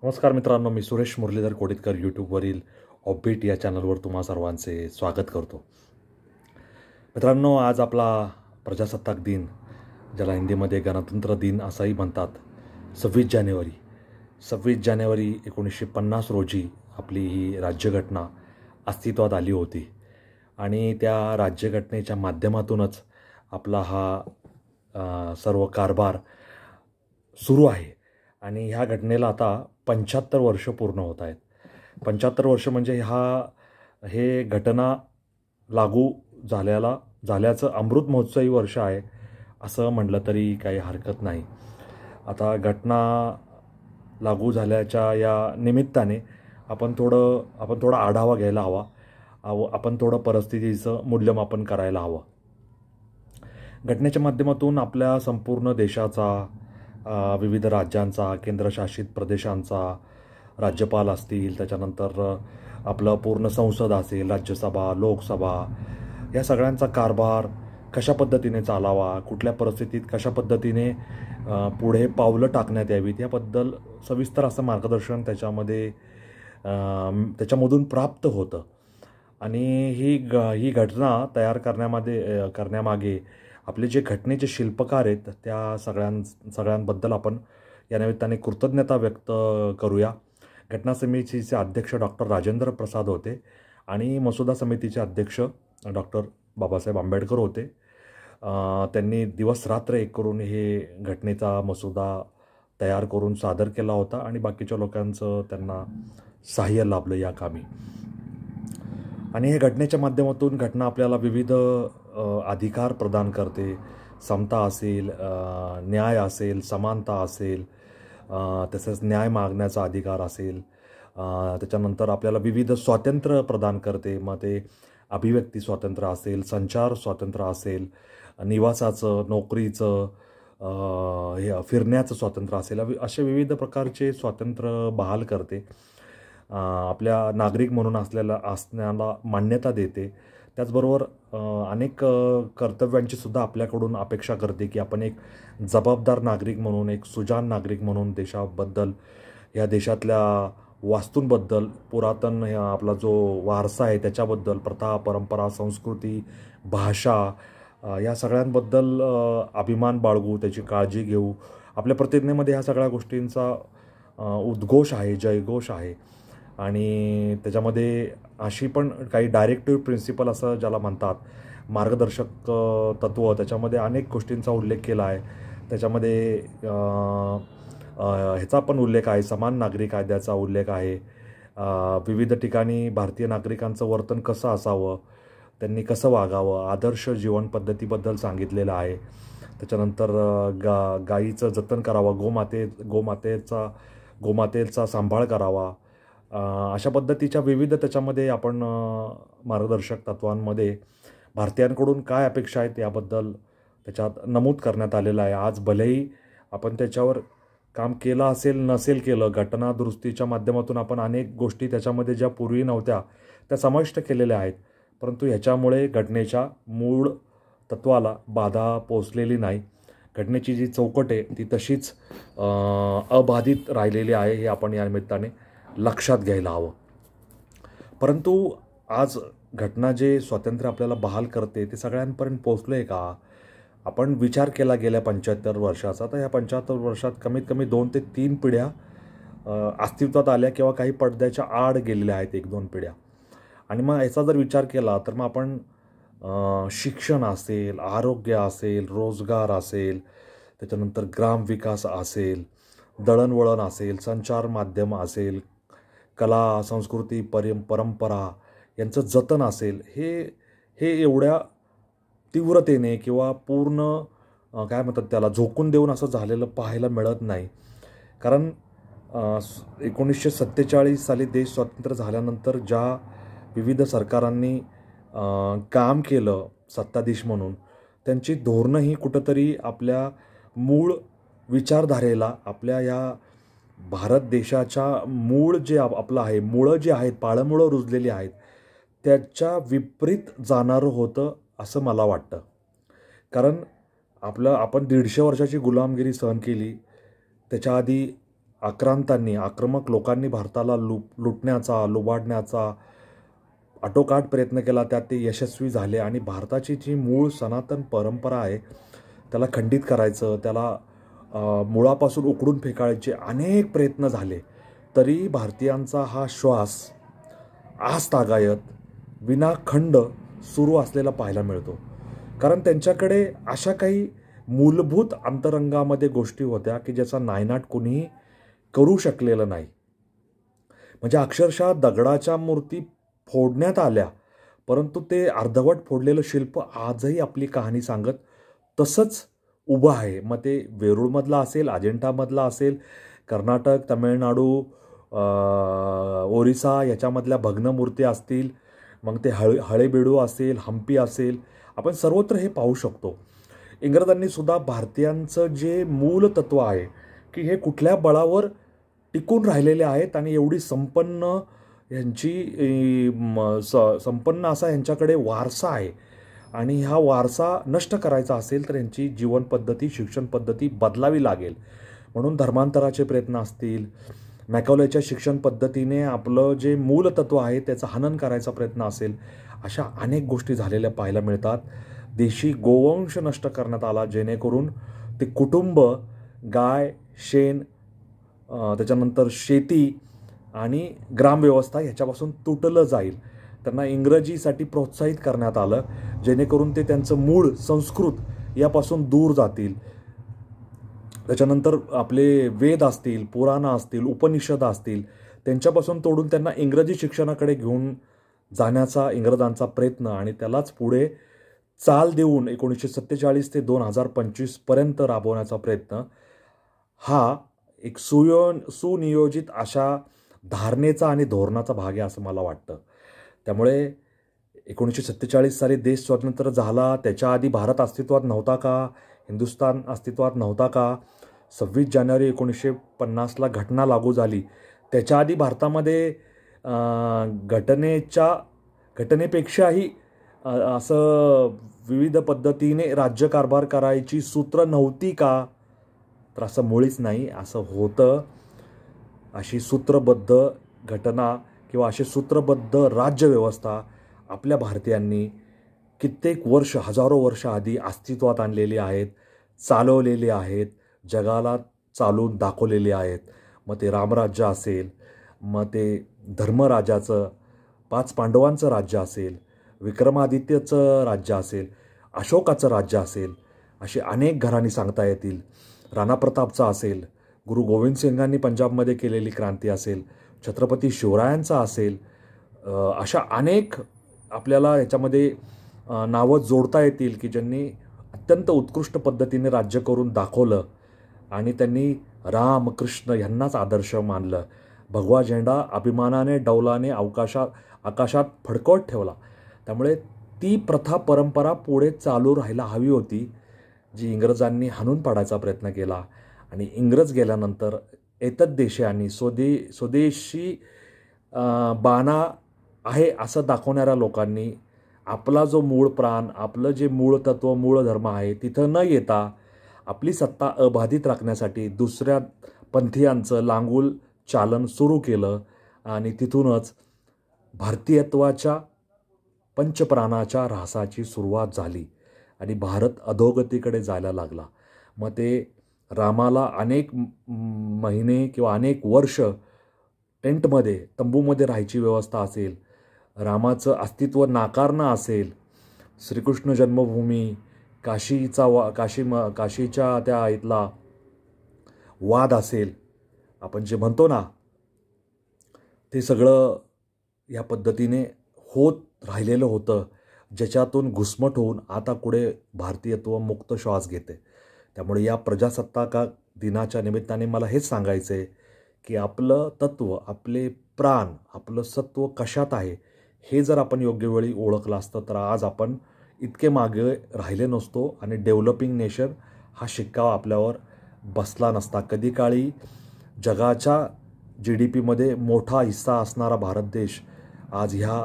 नमस्कार मित्रांनो, मी सुरेश मुरलीधर कोडितकर यूट्यूबवरील ऑफबीट या चॅनलवर तुम्हा सर्वांचे स्वागत करतो. मित्रांनो, आज आपला प्रजासत्ताक दिन, ज्याला हिंदीमध्ये गणतंत्र दिन असंही म्हणतात, 26 जानेवारी 1950 रोजी आपली ही राज्यघटना अस्तित्वात आली होती. आणि त्या राज्यघटनेच्या माध्यमातूनच आपला हा सर्व कारभार सुरू आहे. आणि ह्या घटनेला आता 75 वर्ष पूर्ण होत आहेत. 75 वर्ष म्हणजे हे घटना लागू झाल्याचं अमृत महोत्सवी वर्ष आहे असं म्हटलं तरी काही हरकत नाही. आता घटना लागू झाल्याच्या या निमित्ताने आपण थोडा आढावा घ्यायला हवा. आपण थोडं परिस्थितीचं मूल्यमापन करायला हवं. घटनेच्या माध्यमातून आपल्या संपूर्ण देशाचा, विविध राज्यांचा, केंद्रशासित प्रदेशांचा राज्यपाल असतील, त्याच्यानंतर आपलं पूर्ण संसद असेल, राज्यसभा, लोकसभा, या सगळ्यांचा कारभार कशा पद्धतीने चालावा, कुठल्या परिस्थितीत कशा पद्धतीने पुढे पावलं टाकण्यात यावीत याबद्दल सविस्तर असं मार्गदर्शन त्याच्यामधून प्राप्त होतं. आणि ही घटना तयार करण्यामागे आपले जे घटनेचे शिल्पकार आहेत त्या सगळ्यांबद्दल आपण या निमित्ताने कृतज्ञता व्यक्त करूया. घटना समितीचे अध्यक्ष डॉक्टर राजेंद्र प्रसाद होते आणि मसुदा समितीचे अध्यक्ष डॉक्टर बाबासाहेब आंबेडकर होते. त्यांनी दिवस रात्र एक करून हे घटनेचा मसुदा तयार करून सादर केला होता आणि बाकीच्या लोकांचं त्यांना सहाय्य लाभलं या कामी. आणि हे घटनेच्या माध्यमातून घटना आपल्याला विविध अधिकार प्रदान करते. समता असेल, न्याय असेल, समानता असेल, तसंच न्याय मागण्याचा अधिकार असेल. त्याच्यानंतर आपल्याला विविध स्वातंत्र्य प्रदान करते. मग ते अभिव्यक्ती स्वातंत्र्य असेल, संचार स्वातंत्र्य असेल, निवासाचं, नोकरीचं, फिरण्याचं स्वातंत्र्य असेल, असे विविध प्रकारचे स्वातंत्र्य बहाल करते. आपल्या नागरिक म्हणून असण्याला मान्यता देते. त्याचबरोबर अनेक कर्तव्यांची सुद्धा आपल्याकडून अपेक्षा करते की आपण एक जबाबदार नागरिक म्हणून, एक सुजाण नागरिक म्हणून देशाबद्दल, या देशातल्या वास्तूंबद्दल, पुरातन आपला जो वारसा आहे त्याच्याबद्दल, प्रथा, परंपरा, संस्कृती, भाषा, या सगळ्यांबद्दल अभिमान बाळगू, त्याची काळजी घेऊ. आपल्या प्रतिज्ञेमध्ये ह्या सगळ्या गोष्टींचा उद्घोष आहे, जयघोष आहे. आणि त्याच्यामध्ये अशी पण काही डायरेक्टिव्ह प्रिन्सिपल असं ज्याला म्हणतात, मार्गदर्शक तत्त्व, त्याच्यामध्ये अनेक गोष्टींचा उल्लेख केला आहे. त्याच्यामध्ये ह्याचा पण उल्लेख आहे, समान नागरिक कायद्याचा उल्लेख आहे. विविध ठिकाणी भारतीय नागरिकांचं वर्तन कसं असावं, त्यांनी कसं वागावं, आदर्श जीवन पद्धतीबद्दल सांगितलेलं आहे. त्याच्यानंतर गायीचं जतन करावं, गोमातेचा सांभाळ करावा. अशा पद्धतीच्या विविध त्याच्यामध्ये आपण मार्गदर्शक तत्वांमध्ये भारतीयांकडून काय अपेक्षा आहेत याबद्दल त्याच्यात नमूद करण्यात आलेलं आहे. आज भलेही आपण त्याच्यावर काम केलं असेल, नसेल केलं, घटना दुरुस्तीच्या माध्यमातून आपण अनेक गोष्टी त्याच्यामध्ये ज्या पूर्वी नव्हत्या त्या समाविष्ट केलेल्या आहेत, परंतु ह्याच्यामुळे घटनेच्या मूळ तत्वाला बाधा पोचलेली नाही. घटनेची जी चौकट आहे ती तशीच अबाधित राहिलेली आहे, हे आपण या निमित्ताने लक्षात घ्यायला हवं. परंतु आज घटना जे स्वातंत्र्य आपल्याला बहाल करते ते सगळ्यांपर्यंत पोचलं आहे का? आपण विचार केला गेल्या 75 वर्षाचा, तर ह्या 75 वर्षात कमीत कमी 2 ते 3 पिढ्या अस्तित्वात आल्या किंवा काही पडद्याच्या आड गेलेल्या आहेत, 1-2 पिढ्या. आणि मग याचा जर विचार केला तर मग आपण शिक्षण असेल, आरोग्य असेल, रोजगार असेल, त्याच्यानंतर ग्रामविकास असेल, दळणवळण असेल, संचार माध्यम असेल, कला, संस्कृती, परंपरा यांचं जतन असेल, हे एवढ्या तीव्रतेने किंवा पूर्ण काय म्हणतात त्याला झोकून देऊन असं झालेलं पाहायला मिळत नाही. कारण 1947 साली देश स्वतंत्र झाल्यानंतर ज्या विविध सरकारांनी काम केलं सत्ताधीश म्हणून, त्यांची धोरणं ही कुठंतरी आपल्या मूळ विचारधारेला, आपल्या या भारत देशाच्या मूळ जे आपलं आहे, मुळं जे आहेत, पाळंमुळं रुजलेली आहेत, त्याच्या विपरीत जाणारं होतं असं मला वाटतं. कारण आपण 150 वर्षाची गुलामगिरी सहन केली. त्याच्या आधी आक्रांतांनी, आक्रमक लोकांनी भारताला लुटण्याचा, लुबाडण्याचा आटोकाट प्रयत्न केला, त्यात ते यशस्वी झाले. आणि भारताची जी मूळ सनातन परंपरा आहे त्याला खंडित करायचं, त्याला मुळापासून उकडून फेकायचे अनेक प्रयत्न झाले, तरी भारतीयांचा हा श्वास आजतागायत विनाखंड सुरू असलेला पाहायला मिळतो. कारण त्यांच्याकडे अशा काही मूलभूत अंतरंगामध्ये गोष्टी होत्या की ज्याचा नायनाट कोणीही करू शकलेलं नाही. म्हणजे अक्षरशः दगडाच्या मूर्ती फोडण्यात आल्या, परंतु ते अर्धवट फोडलेलं शिल्प आजही आपली कहाणी सांगत तसंच उभं आहे. मग ते वेरूळमधलं असेल, अजिंठामधलं असेल, कर्नाटक, तमिळनाडू, ओरिसा याच्यामधल्या भग्न मूर्ती असतील, मग ते हळेबीडू असेल, हम्पी असेल, आपण सर्वत्र हे पाहू शकतो. इंग्रजांनी सुद्धा भारतीयांचं जे मूल तत्व आहे की हे कुठल्या बळावर टिकून राहिलेले आहेत आणि एवढी संपन्न संपन्न असा यांच्याकडे वारसा आहे, आणि हा वारसा नष्ट करायचा असेल तर यांची जीवन पद्धती, शिक्षण पद्धती बदलावी लागेल. म्हणून धर्मांतराचे प्रयत्न असतील, मॅकॉलेच्या शिक्षण पद्धतीने आपलं जे मूलतत्व आहे त्याचं हनन करायचा प्रयत्न असेल, अशा अनेक गोष्टी झालेल्या पाहायला मिळतात. देशी गोवंश नष्ट करण्यात आला, जेणेकरून ते कुटुंब, गाय, शेण, त्याच्यानंतर शेती आणि ग्रामव्यवस्था ह्याच्यापासून तुटलं जाईल. त्यांना इंग्रजीसाठी प्रोत्साहित करण्यात आलं, जेणेकरून ते त्यांचं मूळ संस्कृत यापासून दूर जातील. त्याच्यानंतर आपले वेद असतील, पुराणं असतील, उपनिषद असतील, त्यांच्यापासून तोडून त्यांना इंग्रजी शिक्षणाकडे घेऊन जाण्याचा इंग्रजांचा प्रयत्न आणि त्यालाच पुढे चाल देऊन 1947 ते 2025 पर्यंत राबवण्याचा प्रयत्न हा एक सुनियोजित अशा धारणेचा आणि धोरणाचा भाग आहे असं मला वाटतं. त्यामुळे 1947 साली देश स्वतंत्र झाला, त्याच्या आधी भारत अस्तित्वात नव्हता का? हिंदुस्थान अस्तित्वात नव्हता का? 26 जानेवारी 1950ला घटना लागू झाली, त्याच्या आधी भारतामध्ये घटनेपेक्षाही असं विविध पद्धतीने राज्यकारभार करायची सूत्र नव्हती का? तर असं मुळीच नाही. असं होतं. अशी सूत्रबद्ध घटना किंवा अशी सूत्रबद्ध राज्यव्यवस्था आपल्या भारतीयांनी कित्येक वर्ष, हजारो वर्ष आधी अस्तित्वात आणलेली आहेत, चालवलेली आहेत, जगाला चालवून दाखवलेली आहेत. मग ते रामराज्य असेल, मग ते धर्मराजाचं 5 पांडवांचं राज्य असेल, विक्रमादित्यचं राज्य असेल, अशोकाचं राज्य असेल, अशी अनेक घराणी सांगता येतील. राणा प्रतापचा असेल, गुरु गोविंद सिंगांनी पंजाबमध्ये केलेली क्रांती असेल, छत्रपती शिवरायांचा असेल, अशा अनेक आपल्याला याच्यामध्ये नावं जोडता येतील की ज्यांनी अत्यंत उत्कृष्ट पद्धतीने राज्य करून दाखवलं आणि त्यांनी राम, कृष्ण यांनाच आदर्श मानलं. भगवा झेंडा अभिमानाने, डौलाने आकाशात फडकवत ठेवला. त्यामुळे ती प्रथा, परंपरा पुढे चालू राहायला हवी होती, जी इंग्रजांनी हाणून पाडायचा प्रयत्न केला. आणि इंग्रज गेल्यानंतर एतद्देशीयांनी, स्वदेशी बाणा आहे असं दाखवणाऱ्या लोकांनी आपला जो मूळ प्राण, आपलं जे मूळ तत्व, मूळ धर्म आहे तिथं न येता आपली सत्ता अबाधित राखण्यासाठी दुसऱ्या पंथीयांचं लांगुल चालन सुरू केलं. आणि तिथूनच भारतीयत्वाच्या पंचप्राणाच्या ऱ्हासाची सुरुवात झाली आणि भारत अधोगतीकडे जायला लागला. मग ते रामाला अनेक महिने किंवा अनेक वर्ष टेंटमध्ये, तंबूमध्ये राहायची व्यवस्था असेल, रामाचं अस्तित्व नाकारणं असेल, श्रीकृष्ण जन्मभूमी, काशीच्या त्या इथला वाद असेल, आपण जे म्हणतो ना, ते सगळं या पद्धतीने होत राहिलेलं होतं, ज्याच्यातून घुसमट होऊन आता पुढे भारतीयत्व मुक्त श्वास घेते. त्यामुळे या प्रजासत्ताक दिनाच्या निमित्ताने मला हेच सांगायचं आहे की आपलं तत्व, आपले प्राण, आपलं सत्व कशात आहे हे जर आपण योग्य वेळी ओळखलं असतं तर आज आपण इतके मागे राहिले नसतो आणि डेव्हलपिंग नेशन हा शिक्का आपल्यावर बसला नसता. कधी काळी जगाच्या GDPमध्ये मोठा हिस्सा असणारा भारत देश आज ह्या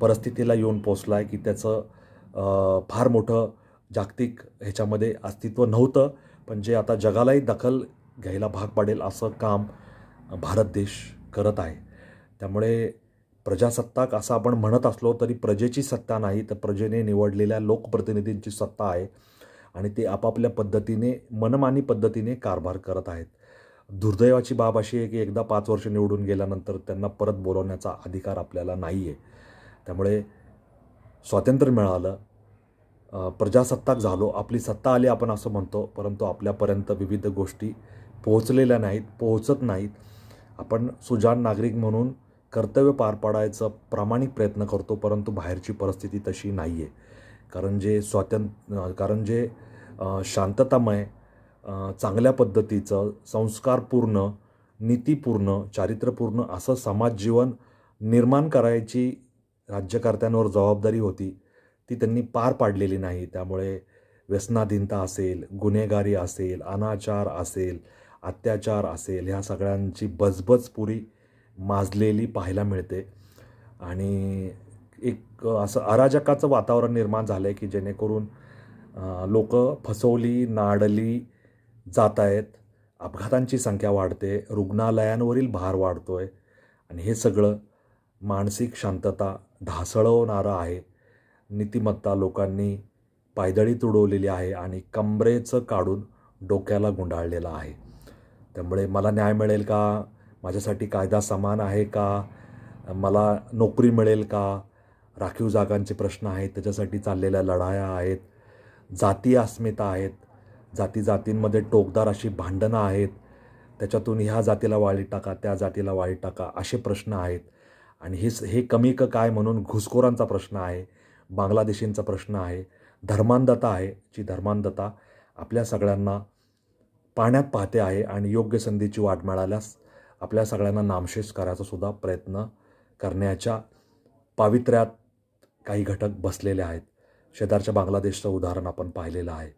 परिस्थितीला येऊन पोचला आहे की त्याचं फार मोठं जागतिक ह्याच्यामध्ये अस्तित्व नव्हतं, पण जे आता जगालाही दखल घ्यायला भाग पाडेल असं काम भारत देश करत आहे. त्यामुळे प्रजासत्ताक असं आपण म्हणत असलो तरी प्रजेची सत्ता नाही, तर प्रजेने निवडलेल्या लोकप्रतिनिधींची सत्ता आहे आणि ते आपापल्या पद्धतीने मनमानी पद्धतीने कारभार करत आहेत. दुर्दैवाची बाब अशी आहे की एकदा 5 वर्ष निवडून गेल्यानंतर त्यांना परत बोलवण्याचा अधिकार आपल्याला नाही आहे. त्यामुळे स्वातंत्र्य मिळालं, प्रजासत्ताक झालो, आपली सत्ता आली आपण असं म्हणतो, परंतु आपल्यापर्यंत विविध गोष्टी पोहोचलेल्या नाहीत, पोहोचत नाहीत. आपण सुजाण नागरिक म्हणून कर्तव्य पार पाडायचा प्रामाणिक प्रयत्न करतो, परंतु बाहेरची परिस्थिती तशी नाही आहे. कारण जे शांततामय, चांगल्या पद्धतीचं, संस्कारपूर्ण, नीतीपूर्ण, चारित्र्यपूर्ण असं समाजजीवन निर्माण करायची राज्यकर्त्यांवर जबाबदारी होती, ती त्यांनी पार पाडलेली नाही. त्यामुळे व्यसनाधीनता असेल, गुन्हेगारी असेल, अनाचार असेल, अत्याचार असेल, ह्या सगळ्यांची बजबज पुरी माजलेली पाहायला मिळते आणि एक असं अराजकाचं वातावरण निर्माण झालं आहे की जेणेकरून लोक फसवली, नाडली जात आहेत. अपघातांची संख्या वाढते, रुग्णालयांवरील भार वाढतो आहे आणि हे सगळं मानसिक शांतता ढासळवणारं आहे. नीतिमत्ता लोकांनी पायदळी तुडवलेली आहे आणि कंबरेचं काढून डोक्याला गुंडाळलेलं आहे. त्यामुळे मला न्याय मिळेल का, माझ्यासाठी कायदा समान आहे का, मला नोकरी मिळेल का, राखीव जागांचे प्रश्न आहेत, त्याच्यासाठी चाललेल्या लढाया आहेत, जाती अस्मिता आहेत, जातींमध्ये टोकदार अशी भांडणं आहेत, त्याच्यातून ह्या जातीला वाळीत टाका, त्या जातीला वाळीत टाका, असे प्रश्न आहेत. आणि हे कमी काय म्हणून घुसखोरांचा प्रश्न आहे, बांगलादेशींचा प्रश्न आहे, धर्मांधता आहे, जी धर्मांधता आपल्या सगळ्यांना पाण्यात पाहते आहे आणि योग्य संधीची वाट मिळाल्यास आपल्या सगळ्यांना नामशेष करायचा सुद्धा प्रयत्न करण्याच्या पावित्र्यात काही घटक बसलेले आहेत. शेजारच्या बांगलादेशचं उदाहरण आपण पाहिलेलं आहे.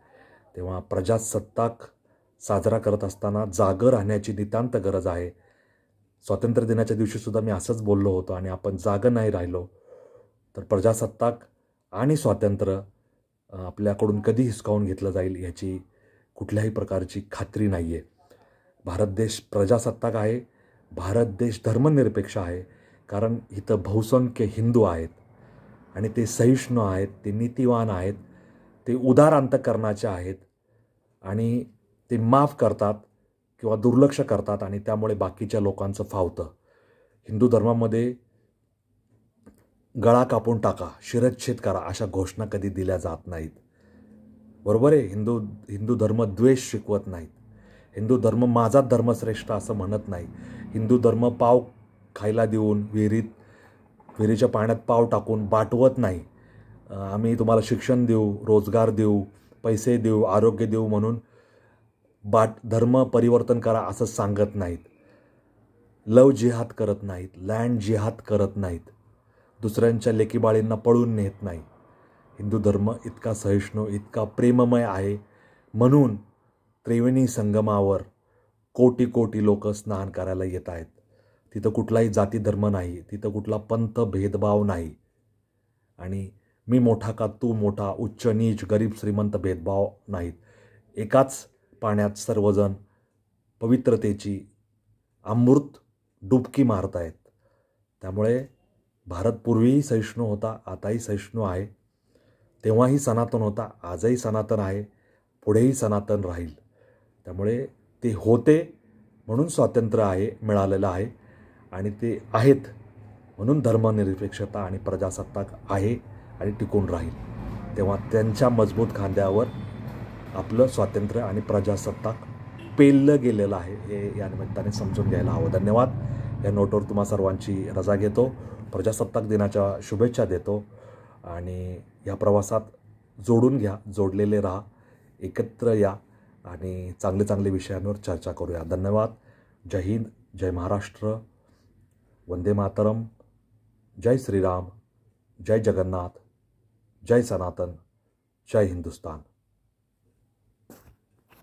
तेव्हा प्रजासत्ताक साजरा करत असताना जागं राहण्याची नितांत गरज आहे. स्वातंत्र्य दिनाच्या दिवशीसुद्धा मी असंच बोललो होतो आणि आपण जागं नाही राहिलो तर प्रजासत्ताक आणि स्वातंत्र्य आपल्याकडून कधी हिसकावून घेतलं जाईल याची कुठल्याही प्रकारची खात्री नाही आहे. भारत देश प्रजासत्ताक आहे, भारत देश धर्मनिरपेक्ष आहे, कारण इथं बहुसंख्य हिंदू आहेत आणि ते सहिष्णू आहेत, ते नीतिवान आहेत, ते उदार अंतःकरणाचे आहेत आणि ते माफ करतात किंवा दुर्लक्ष करतात आणि त्यामुळे बाकीच्या लोकांचं फावतं. हिंदू धर्मामध्ये गळा कापून टाका, शिरच्छेद करा अशा घोषणा कधी दिल्या जात नाहीत. बरोबर आहे, हिंदू धर्म द्वेष शिकवत नाहीत. हिंदू धर्म माझा धर्मश्रेष्ठ असं म्हणत नाही. हिंदू धर्म पाव खायला देऊन विहिरीच्या पाण्यात पाव टाकून बाटवत नाही. आम्ही तुम्हाला शिक्षण देऊ, रोजगार देऊ, पैसे देऊ, आरोग्य देऊ म्हणून धर्म परिवर्तन करा असं सांगत नाहीत. लव जिहाद करत नाहीत, लँड जिहाद करत नाहीत, दुसऱ्यांच्या लेकीबाळींना पळून नेत नाही. हिंदू धर्म इतका सहिष्णू, इतका प्रेममय आहे म्हणून त्रिवेणी संगमावर कोटी कोटी लोक स्नान करायला येत आहेत. तिथं कुठलाही जाती धर्म नाही, तिथं कुठला पंथ भेदभाव नाही आणि मी मोठा का तू मोठा, उच्च नीच, गरीब श्रीमंत भेदभाव नाहीत. एकाच पाण्यात सर्वजण पवित्रतेची अमृत डुबकी मारत आहेत. त्यामुळे भारत पूर्वीही सहिष्णू होता, आताही सहिष्णू आहे, तेव्हाही सनातन होता, आजही सनातन आहे, पुढेही सनातन राहील. त्यामुळे ते होते म्हणून स्वातंत्र्य मिळालेलं आहे आणि ते आहेत म्हणून धर्मनिरपेक्षता आणि प्रजासत्ताक आहे आणि टिकून राहील. तेव्हा त्यांच्या मजबूत खांद्यावर आपलं स्वातंत्र्य आणि प्रजासत्ताक पेललं गेलेलं आहे हे या निमित्ताने समजून घ्यायला हवं. धन्यवाद. या नोटवर तुम्हा सर्वांची रजा घेतो. प्रजासत्ताक दिनाच्या शुभेच्छा देतो आणि या प्रवासात जोडून घ्या, जोडलेले राहा, एकत्र या आणि चांगले विषयांवर चर्चा करूया. धन्यवाद. जय हिंद, जय महाराष्ट्र, वंदे मातरम, जय श्रीराम, जय जगन्नाथ, जय सनातन, जय हिंदुस्तान.